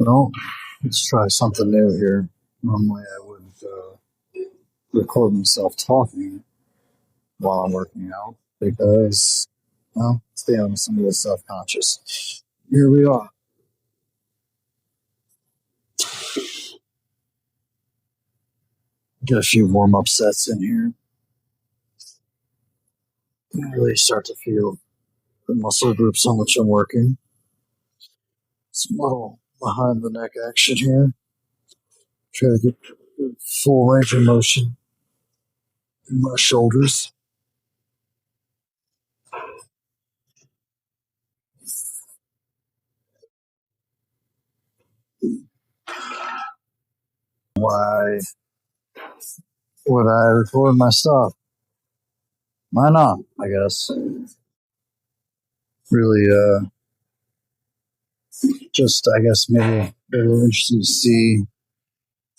Well, let's try something new here. Normally, I would record myself talking while I'm working out because, well, let's be honest, I'm a little self conscious. Here we are. Get a few warm up sets in here. I really start to feel the muscle groups on which I'm working. Some little behind the neck action here. Try to get full range of motion in my shoulders. Why would I record my stuff? Why not? I guess. Really, just I guess maybe they're really interesting to see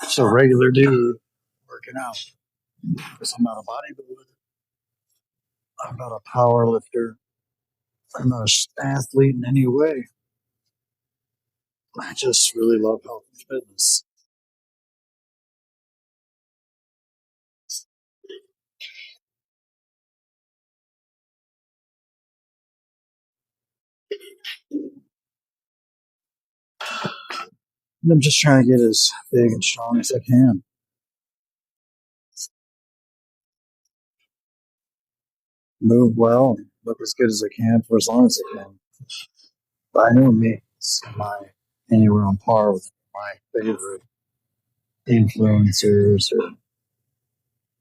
just a regular dude working out. Because I'm not a bodybuilder. I'm not a power lifter. I'm not an athlete in any way. I just really love health and fitness. And I'm just trying to get as big and strong as I can. Move well and look as good as I can for as long as I can. By no means am I anywhere on par with my favorite influencers or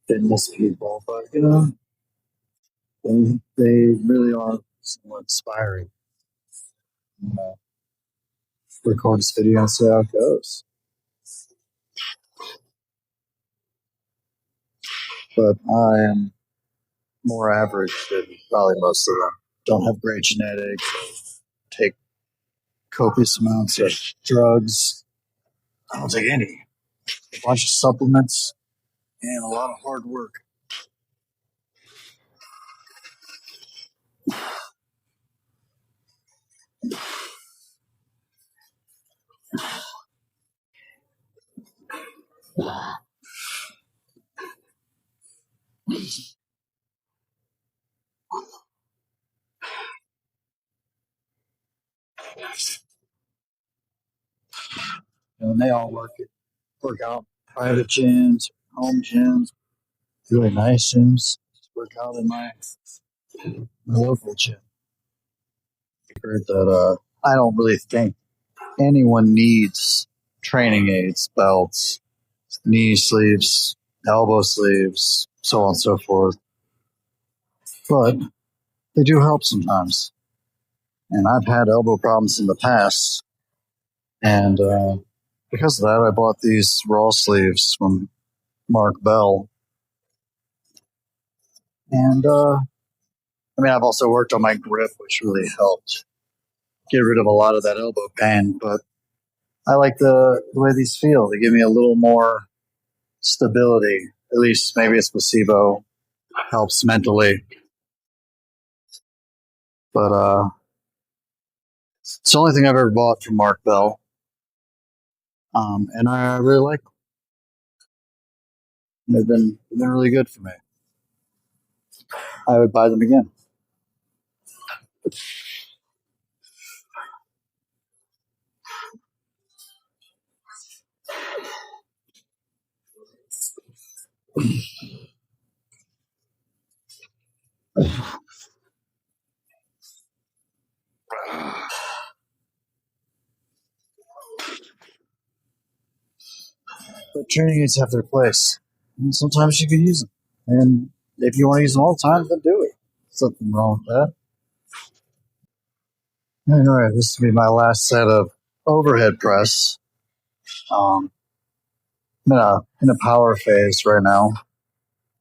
fitness people, but they really are somewhat inspiring. Uh, Record this video and see how it goes. But I am more average than probably most of them. Don't have great genetics. Take copious amounts of drugs. I don't take any. A bunch of supplements and a lot of hard work. And they all work out private gyms, home gyms, really nice gyms. Work out in my local gym. I heard that I don't really think anyone needs training aids, belts, knee sleeves, elbow sleeves, so on and so forth. But they do help sometimes. And I've had elbow problems in the past. And because of that, I bought these raw sleeves from Mark Bell. And I've also worked on my grip, which really helped get rid of a lot of that elbow pain. But I like the way these feel. They give me a little more stability. At least maybe it's placebo. Helps mentally. But it's the only thing I've ever bought from Mark Bell. And I really like them. They've been really good for me. I would buy them again. But training aids have their place. And sometimes you can use them. And if you want to use them all the time, then do it. There's nothing wrong with that. Anyway, this will be my last set of overhead press. I'm in a power phase right now.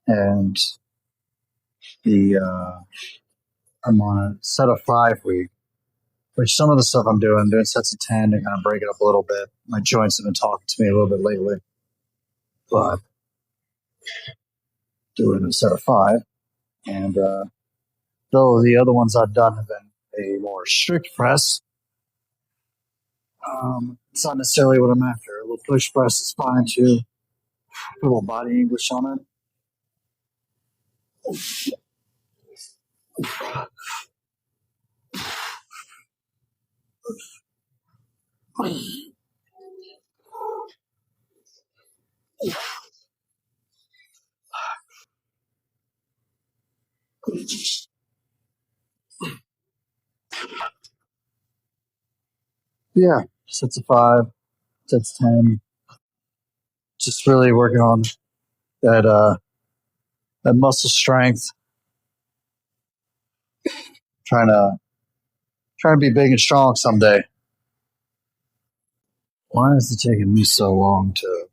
And I'm on a set of 5 week, which some of the stuff I'm doing sets of 10 to kind of break it up a little bit. My joints have been talking to me a little bit lately. But doing a set of 5. And though the other ones I've done have been a more strict press, It's not necessarily what I'm after. A little push press is fine too. Put a little body English on it. Yeah, sets of 5, sets 10. Just really working on that that muscle strength. Trying to be big and strong someday. Why is it taking me so long to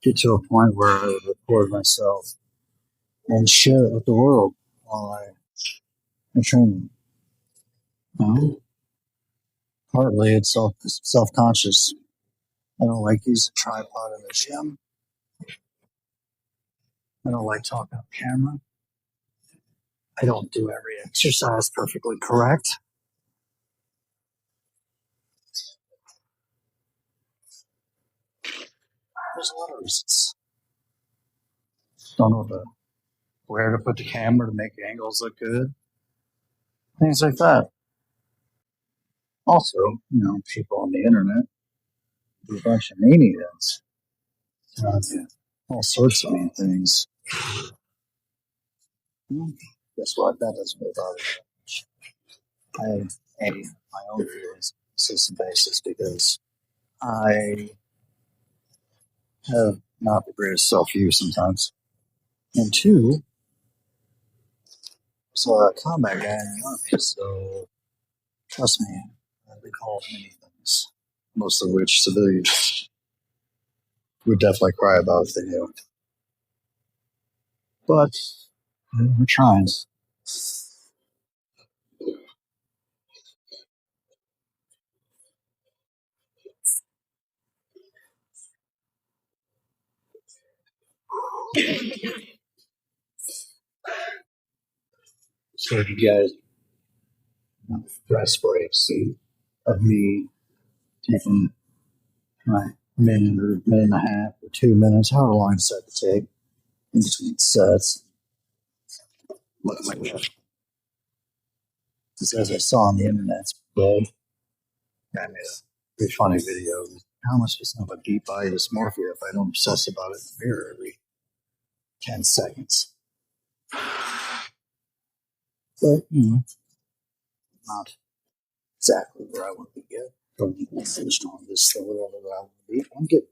get to a point where I would record myself and share it with the world while I'm training? Well, partly it's self conscious. I don't like using a tripod in the gym. I don't like talking on camera. I don't do every exercise perfectly correct. There's a lot of reasons. Don't know where to put the camera to make angles look good. Things like that. Also, people on the internet do a bunch of maniacs. Yeah, all sorts of mean things. Hmm, Guess what? That doesn't really bother me. I have my own feelings on a consistent basis because I have not the greatest self view sometimes. And two, so a combat guy in the army, so trust me, I've been called many things, most of which civilians would definitely cry about if they knew. But we're trying. So you guys rest breaks of me taking my minute or minute and a half or 2 minutes, however long I decide to take in between sets. Look at my left. Just as I saw on the internet, big. I made a pretty funny video. How much does have a deep body dysmorphia if I don't obsess about it in the mirror every 10 seconds? But, not exactly where I want to be yet. Don't need to finished on this or whatever I want to be. I'm getting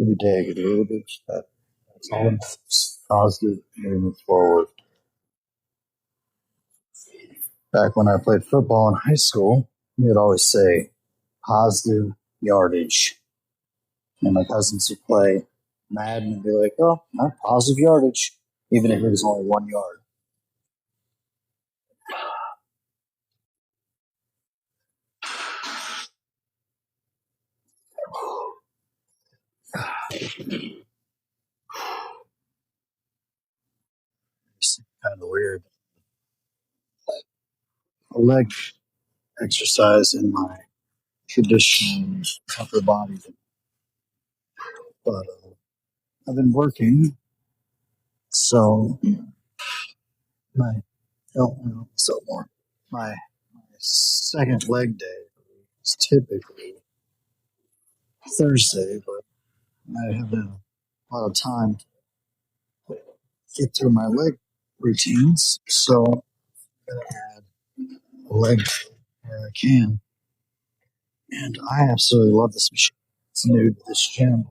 every day I get a little bit better. That's all positive movement forward. Back when I played football in high school, we'd always say positive yardage. And my cousins would play Madden and be like, oh, not positive yardage, even if it was only 1 yard. It's kind of weird. A leg exercise in my traditional upper body. But I've been working, so my so more. My second leg day is typically Thursday, but I have a lot of time to get through my leg routines, so I'm gonna add a leg day where I can. And I absolutely love this machine. It's new to this gym.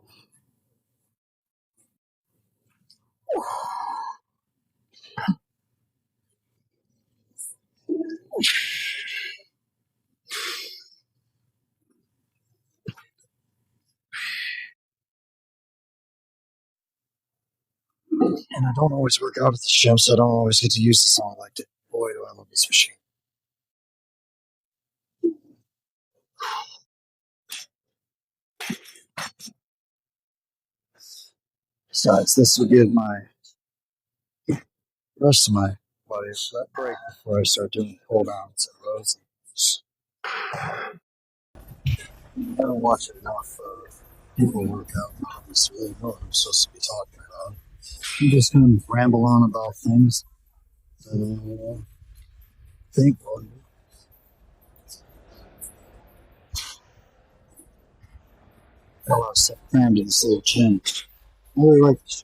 And I don't always work out at this gym, so I don't always get to use this all I like to. Boy, do I love this machine. Besides, this will give my the rest of my body let break before I start doing pull downs and rows. I don't watch enough people work out hobbies to really know what I'm supposed to be talking about. You just kind of ramble on about things that think well. A lot of stuff crammed in this little chin. I really like this.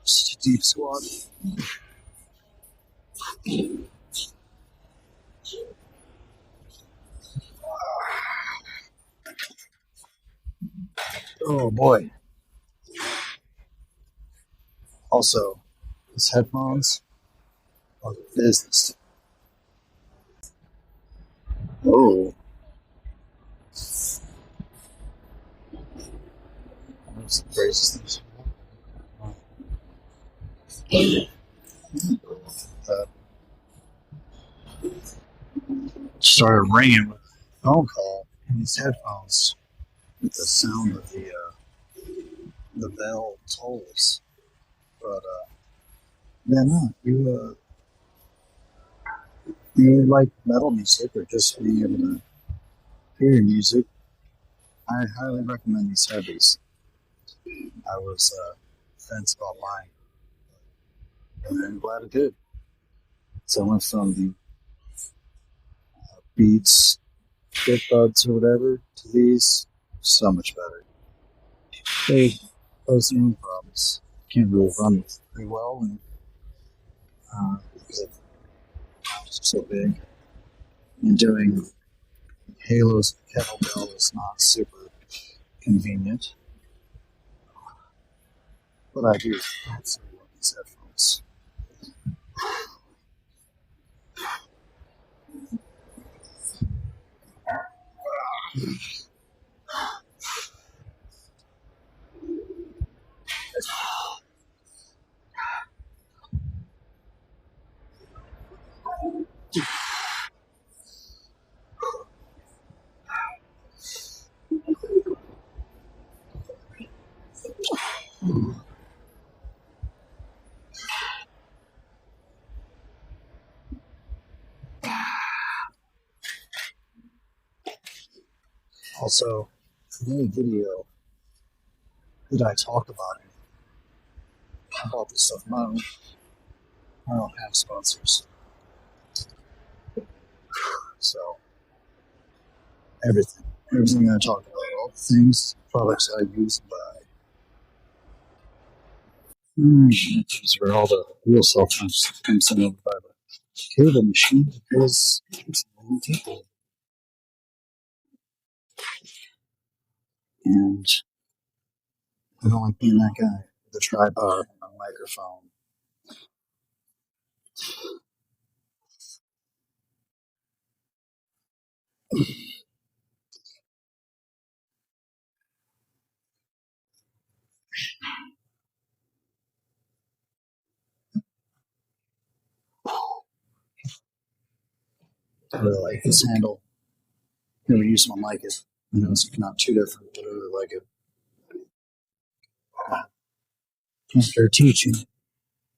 Just a deep squat. Oh boy. Also, these headphones are business. Oh, that's the craziest things. Uh, Started ringing with a phone call in these headphones with the sound of the bell tolls. But yeah, no, you like metal music or just being able to hear music, I highly recommend these heavies. I was fence about mine, and I'm glad I did. So I went from the Beats, Fit Buds, or whatever to these. So much better. They pose their own problems. Can't really run pretty well, and because the arms are so big. And doing halos with kettlebell is not super convenient. But I do absolutely love these headphones. Also, in any video that I talk about this stuff, I don't have sponsors. So everything I talk about, all the things, products I use and buy. This is where all the real cell phones comes in over by the cable machine because there's many people. And I don't like being that guy with a tripod and a microphone. I really like this handle. Never used one like it. I know it's not too different, but I really like it. After teaching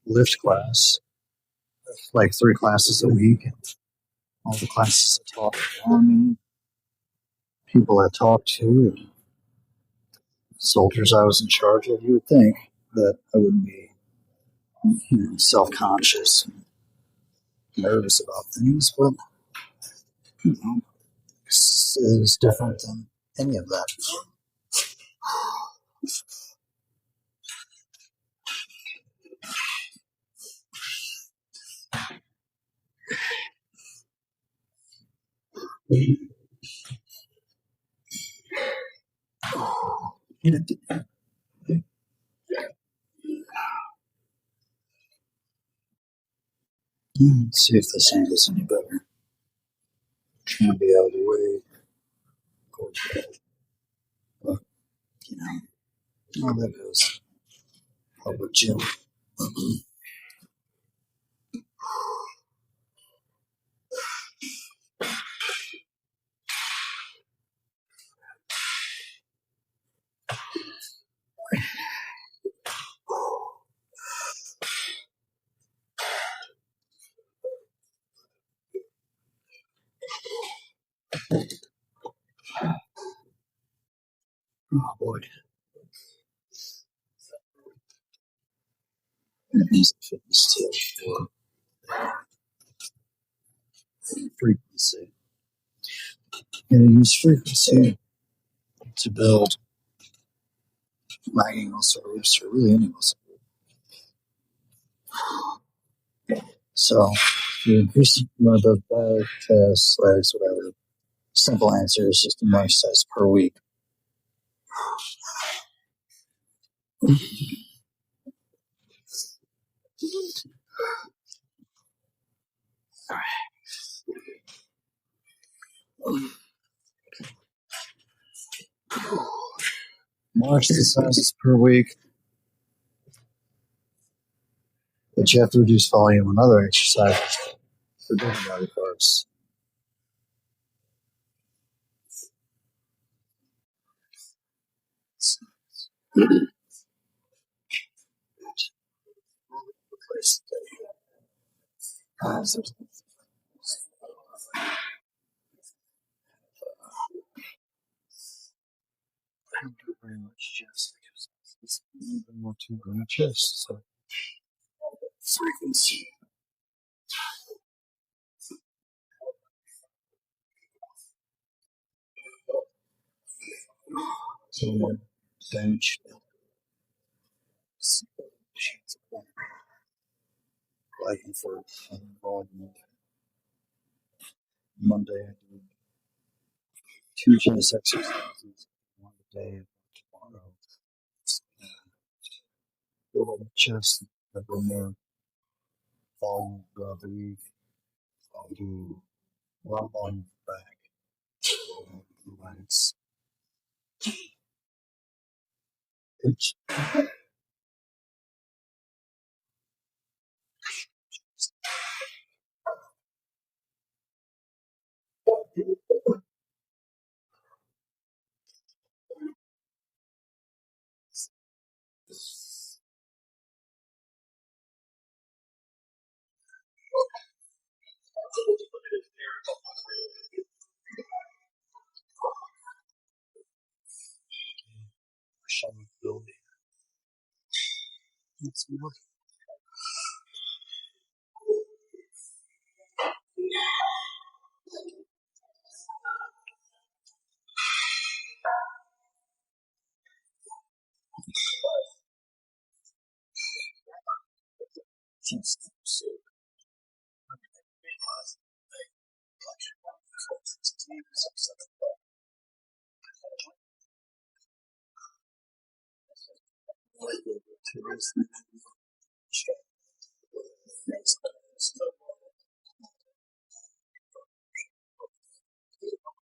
lift class, like 3 classes a week, all the classes I taught around me, people I talked to, soldiers I was in charge of, you would think that I wouldn't be self-conscious and nervous about things, but you know, this is different than any of that. Let's see if this angle's any better. Trying to be out of the way. But, oh, that goes. Public gym. Oh boy. That needs a fitness tip for frequency. Use frequency to build lagging muscle groups or really any muscle group. So if you increase one of those back, chest, legs, whatever, simple answer is just one exercise per week. More exercises per week, but you have to reduce volume on other exercises for different body parts. I don't do very much chest because it's a little bit more to on the chest. So frequency. So bench. Liking for volume. Monday I do 2 chest exercises. One a day. Tomorrow, build on the chest. A little more volume throughout the week. I'll do one volume back. Legs. It's some building. Let's look.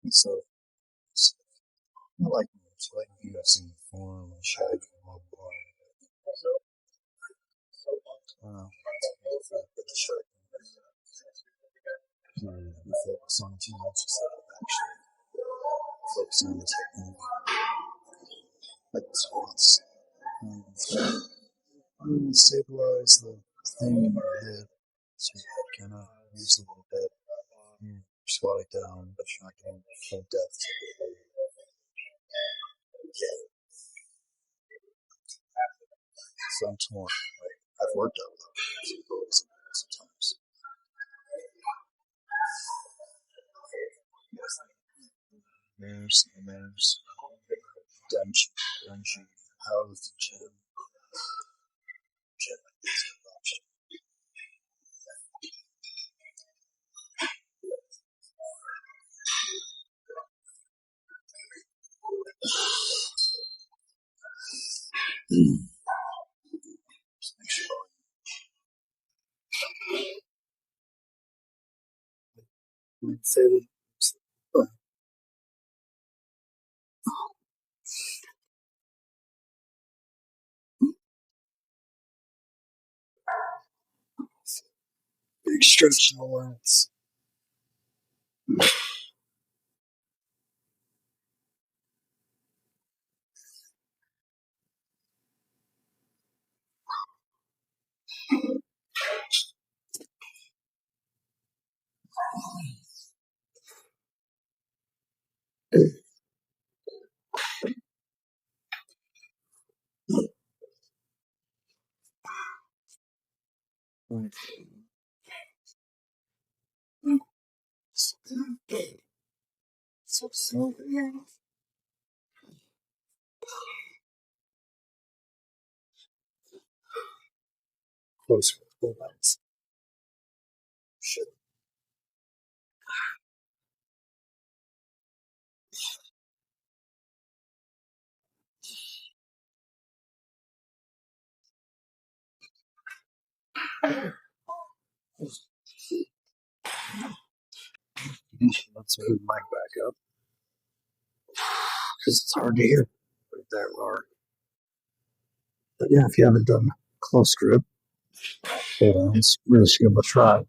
So I like moves, like UFC form and shag one bar. With the shirt. We focus on too much instead of actually focusing on the technique, like the squats. Stabilize the thing in your head so your head kind of moves a little bit. You're squatting down, but you're not getting full depth. So I'm torn. Like, I've worked out with those sometimes. There's dungeon, house, gym. Say the big stretch in the lens. Right. So close for full lens. Shit. Let's move the mic back up because it's hard to hear right there, Laura. But yeah, if you haven't done close grip, it's really should give it a try.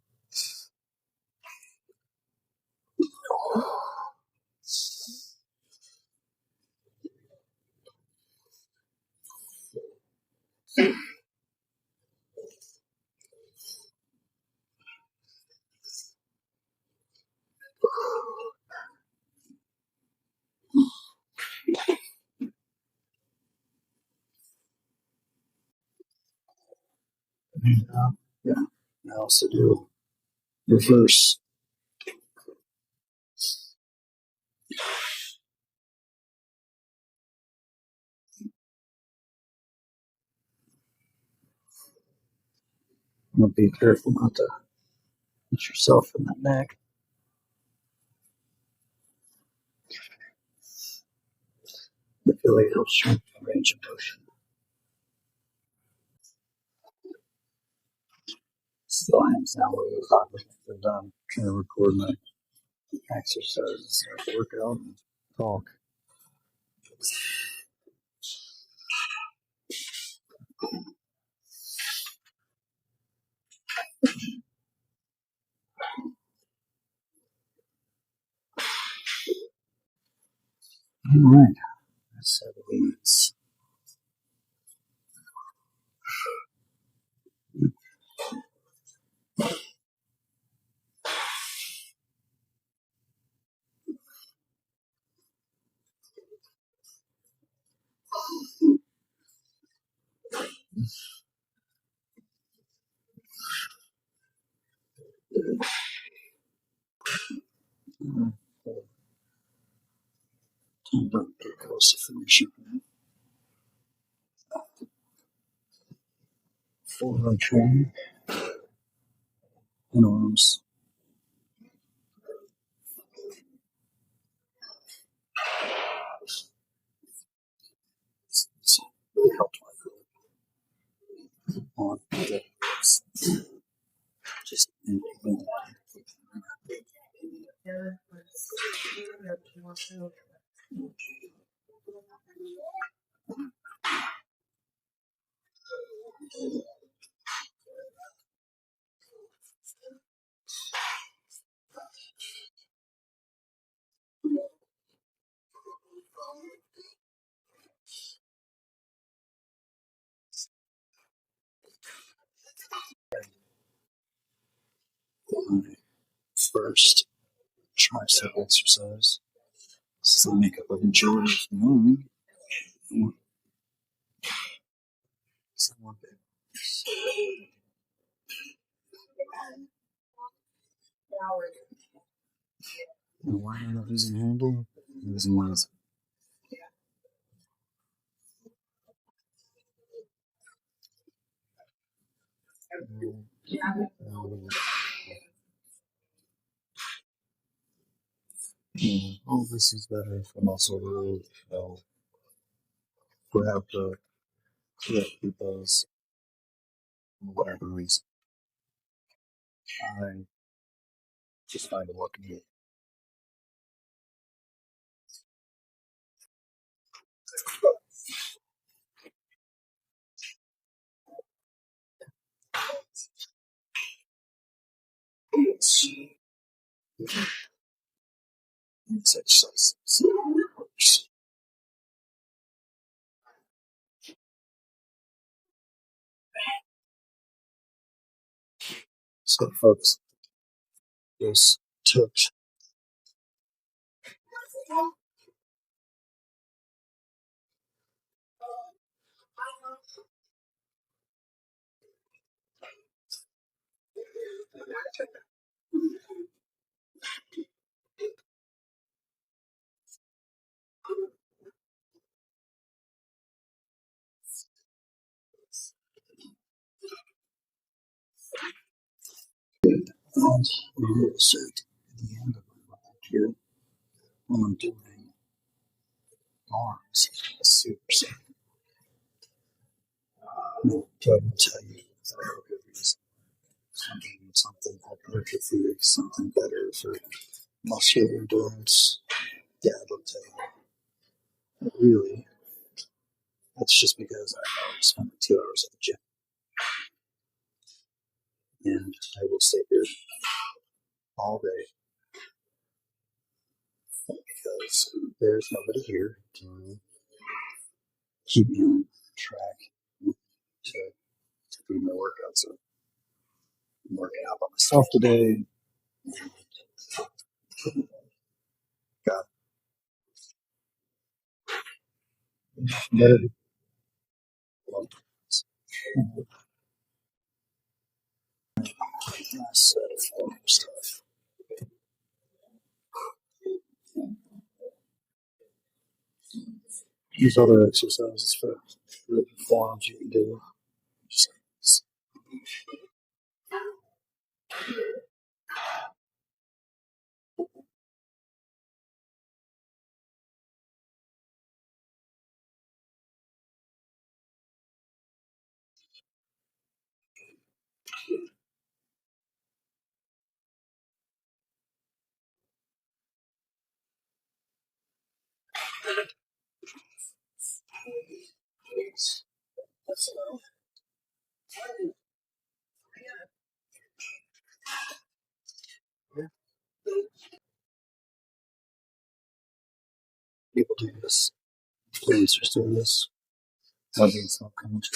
Yeah. I also do reverse. I'm gonna be careful not to hit yourself in the neck. I feel like it helps strengthen range of motion. Still hands down where the doctor they're done trying to record my exercises, workout, and talk. All right. That's how it is. Don't get close to finishing. Forward training and arms. It's really helped my on just my first tricep exercise. This is the makeup of majority of the morning. Someone why am I not using handle? I'm using one. Oh, this is better if I'm also really grab the correct because for whatever reason, I just find it working here. It's, it's exercise. So, folks, just took and you will see at the end of my ride here when I'm doing arms, super set. I'm going to tell you for a good reason. Something hypertrophy, something better for muscular endurance. Yeah, it'll tell you. Really, it's just because I spend 2 hours at the gym. And I will stay here all day because there's nobody here to keep me on track to do my workout. So I'm working out by myself today. Got better set of stuff. Use other exercises for the forms you can do. Just yeah, people do this. Influencers do this. That means not coming to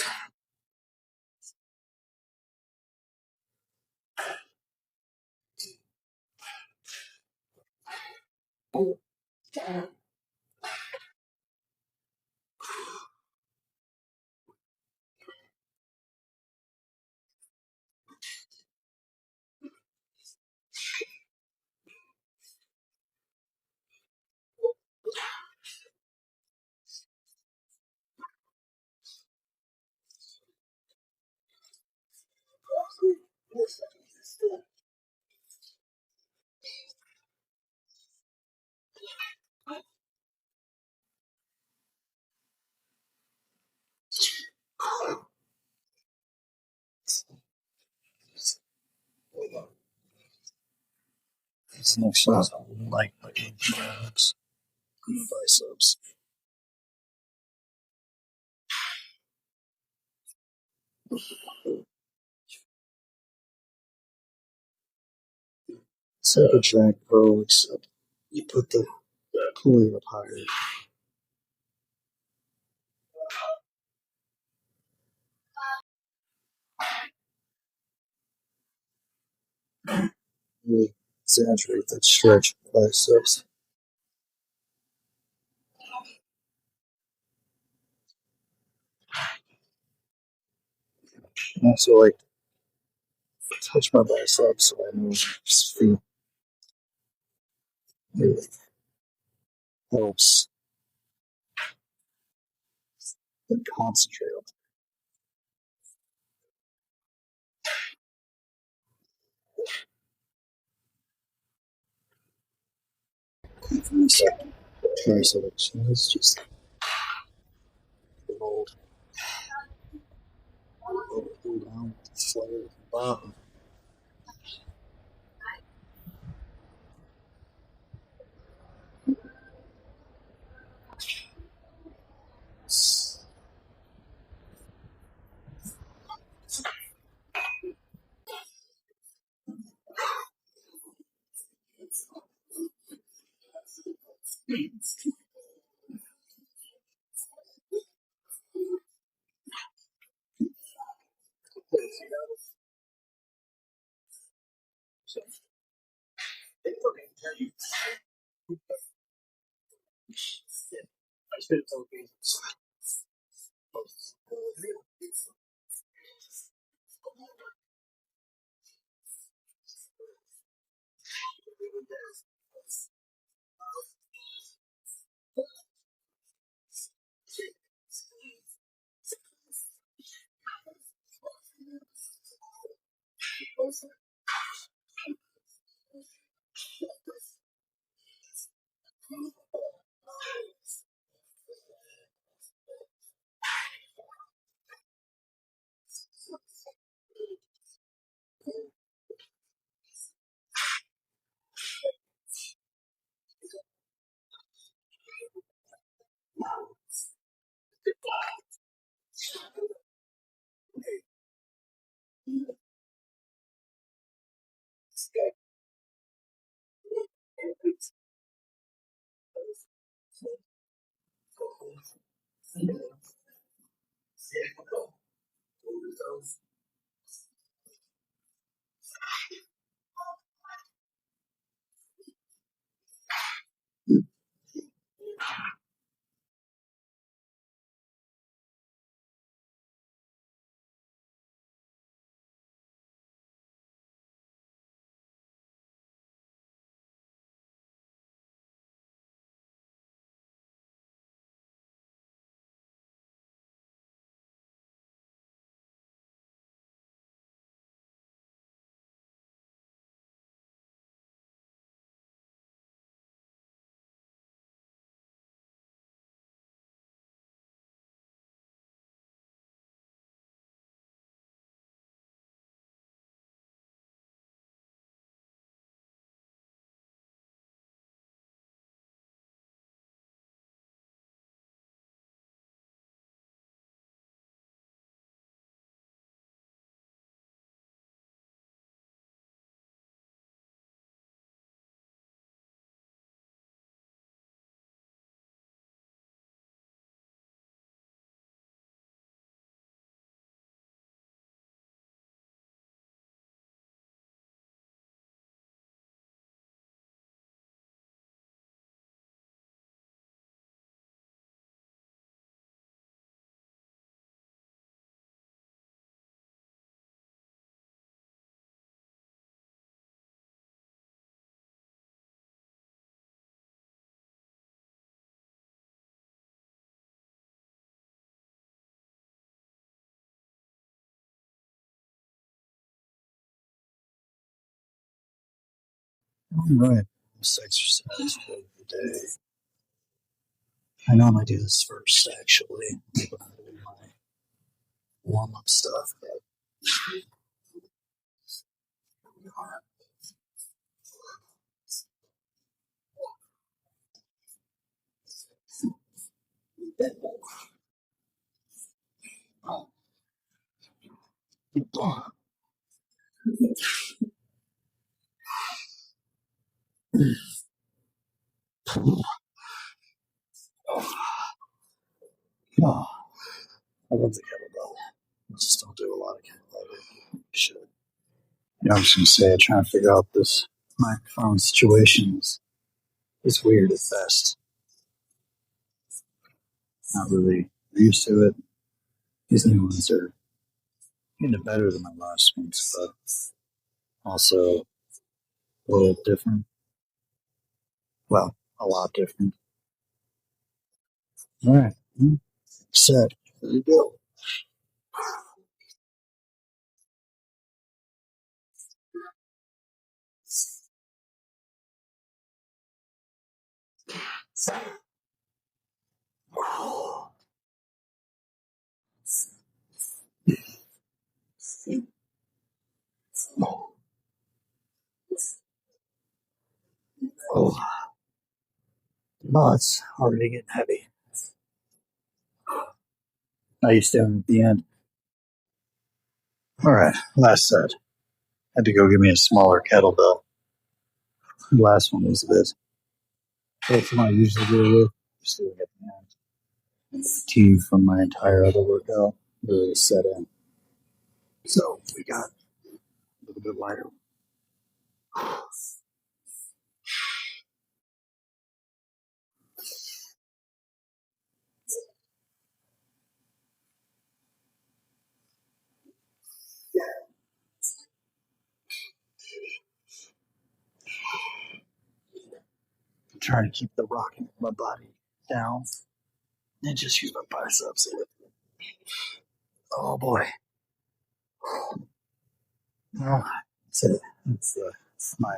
this next shot. Like putting abs and biceps. It's like a drag pro, except you put the pulley up higher. Really exaggerate that stretch of biceps. And also, like, touch my biceps so I know just feel really helps and concentrate on it. For my second tricep exercise, just hold. Wow. All right. This exercise for the day. I normally do this first, actually, when I do my warm up stuff. But, oh, I love the kettlebell. I just don't do a lot of kettlebell. Should. Yeah, I was going to say, trying to figure out this microphone situation is weird at best. Not really used to it. These new ones are getting better than my last ones, but also a little different. Well, a lot different. All right. Set. There you go. Oh, no, it's already getting heavy. Now you stand at the end. All right, last set. Had to go get me a smaller kettlebell. The last one was a bit. That's what I usually do with. Just doing it at the end. And the fatigue from my entire other workout really set in. So we got a little bit lighter. I'm trying to keep the rocking of my body down and just use my biceps. Oh boy. Well, that's it. That's my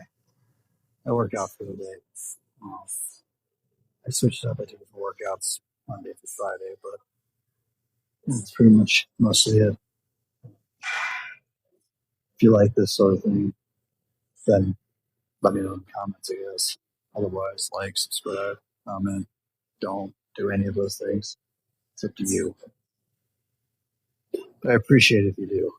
workout for the day. Um, I switched up. I do different workouts Monday through Friday, but that's pretty much mostly it. If you like this sort of thing, then let me know in the comments, I guess. Otherwise, like, subscribe, comment, don't do any of those things. It's up to you. But I appreciate it if you do.